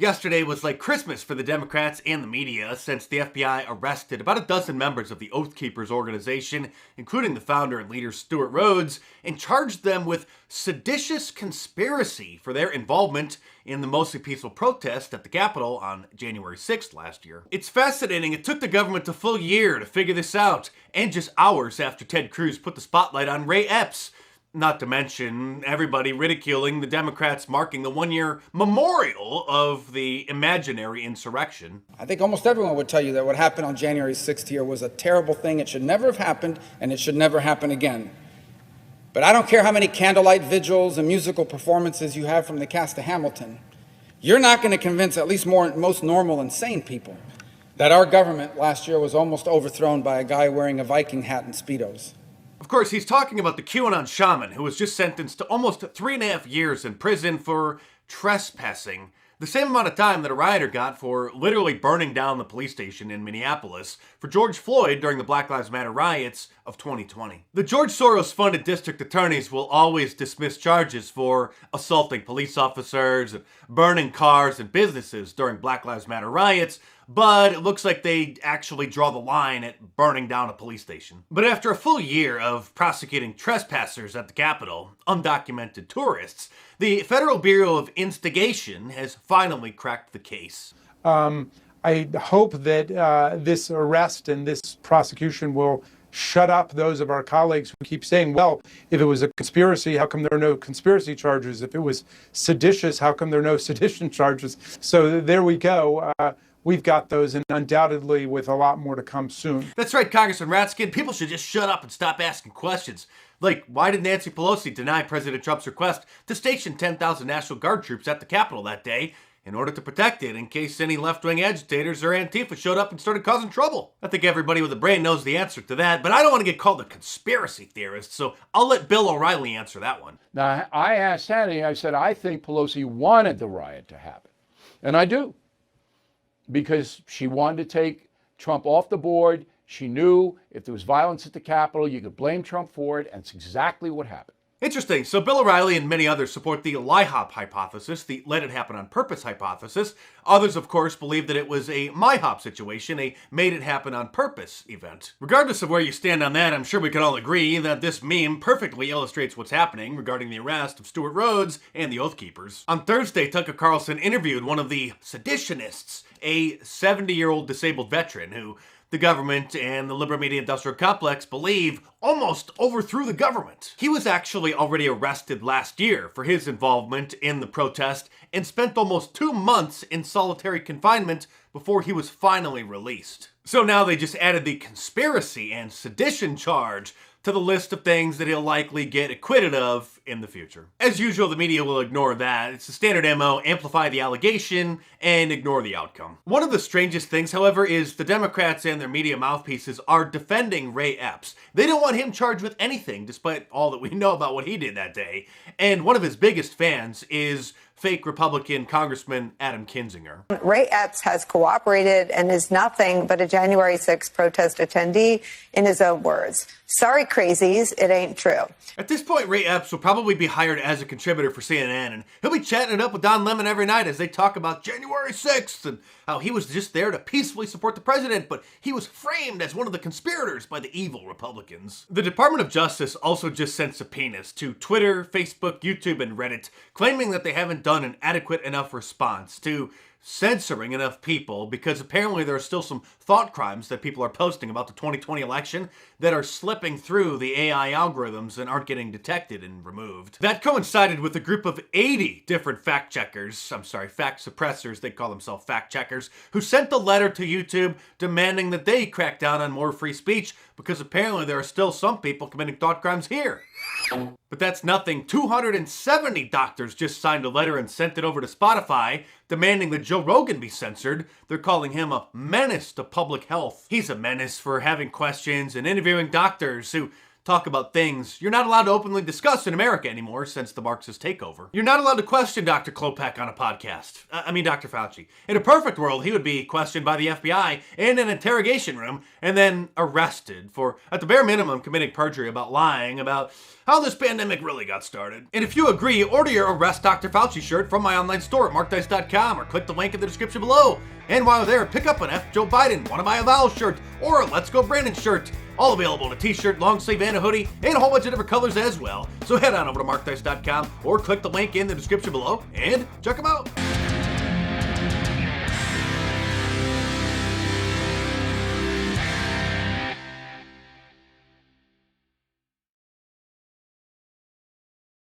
Yesterday was like Christmas for the Democrats and the media since the FBI arrested about a dozen members of the Oath Keepers organization, including the founder and leader Stuart Rhodes, and charged them with seditious conspiracy for their involvement in the mostly peaceful protest at the Capitol on January 6th last year. It's fascinating it took the government a full year to figure this out, and just hours after Ted Cruz put the spotlight on Ray Epps. Not to mention everybody ridiculing the Democrats marking the one-year memorial of the imaginary insurrection. I think almost everyone would tell you that what happened on January 6th here was a terrible thing. It should never have happened, and it should never happen again. But I don't care how many candlelight vigils and musical performances you have from the cast of Hamilton. You're not going to convince at least most normal and sane people that our government last year was almost overthrown by a guy wearing a Viking hat and Speedos. Of course, he's talking about the QAnon shaman who was just sentenced to almost 3.5 years in prison for trespassing, the same amount of time that a rioter got for literally burning down the police station in Minneapolis for George Floyd during the Black Lives Matter riots of 2020. The George Soros-funded district attorneys will always dismiss charges for assaulting police officers and burning cars and businesses during Black Lives Matter riots, but it looks like they actually draw the line at burning down a police station. But after a full year of prosecuting trespassers at the Capitol, undocumented tourists, the Federal Bureau of Instigation has finally cracked the case. I hope that this arrest and this prosecution will shut up those of our colleagues who keep saying, well, if it was a conspiracy, how come there are no conspiracy charges? If it was seditious, how come there are no sedition charges? So there we go. We've got those, and undoubtedly with a lot more to come soon. That's right, Congressman Ratskin. People should just shut up and stop asking questions. Like, why did Nancy Pelosi deny President Trump's request to station 10,000 National Guard troops at the Capitol that day in order to protect it in case any left-wing agitators or Antifa showed up and started causing trouble? I think everybody with a brain knows the answer to that, but I don't want to get called a conspiracy theorist, so I'll let Bill O'Reilly answer that one. Now, I asked Hannity, I said, I think Pelosi wanted the riot to happen. And I do. Because she wanted to take Trump off the board. She knew if there was violence at the Capitol, you could blame Trump for it, and it's exactly what happened. Interesting. So Bill O'Reilly and many others support the LIHOP hypothesis, the let it happen on purpose hypothesis. Others, of course, believe that it was a MIHOP situation, a made it happen on purpose event. Regardless of where you stand on that, I'm sure we can all agree that this meme perfectly illustrates what's happening regarding the arrest of Stuart Rhodes and the Oath Keepers. On Thursday, Tucker Carlson interviewed one of the seditionists, a 70-year-old disabled veteran who the government and the liberal media industrial complex believe almost overthrew the government. He was actually already arrested last year for his involvement in the protest and spent almost 2 months in solitary confinement before he was finally released. So now they just added the conspiracy and sedition charge to the list of things that he'll likely get acquitted of in the future. As usual, the media will ignore that. It's the standard MO, amplify the allegation and ignore the outcome. One of the strangest things, however, is the Democrats and their media mouthpieces are defending Ray Epps. They don't want him charged with anything, despite all that we know about what he did that day. And one of his biggest fans is fake Republican Congressman Adam Kinzinger. Ray Epps has cooperated and is nothing but a January 6th protest attendee, in his own words. Sorry, crazies, it ain't true. At this point, Ray Epps will probably be hired as a contributor for CNN, and he'll be chatting it up with Don Lemon every night as they talk about January 6th and how he was just there to peacefully support the president, but he was framed as one of the conspirators by the evil Republicans. The Department of Justice also just sent subpoenas to Twitter, Facebook, YouTube, and Reddit, claiming that they haven't done an adequate enough response to censoring enough people, because apparently there are still some thought crimes that people are posting about the 2020 election that are slipping through the AI algorithms and aren't getting detected and removed. That coincided with a group of 80 different fact suppressors, they call themselves fact checkers, who sent a letter to YouTube demanding that they crack down on more free speech, because apparently there are still some people committing thought crimes here. But that's nothing. 270 doctors just signed a letter and sent it over to Spotify demanding that Joe Rogan be censored. They're calling him a menace to public health. He's a menace for having questions and interviewing doctors who talk about things you're not allowed to openly discuss in America anymore since the Marxist takeover. You're not allowed to question Dr. Klopak on a podcast. Dr. Fauci. In a perfect world, he would be questioned by the FBI in an interrogation room and then arrested for, at the bare minimum, committing perjury about lying about how this pandemic really got started. And if you agree, order your Arrest Dr. Fauci shirt from my online store at markdice.com or click the link in the description below. And while you're there, pick up an F. Joe Biden, one of my Avowal shirts, or a Let's Go Brandon shirt. All available in a t-shirt, long sleeve, and a hoodie, and a whole bunch of different colors as well. So head on over to markdice.com or click the link in the description below and check them out.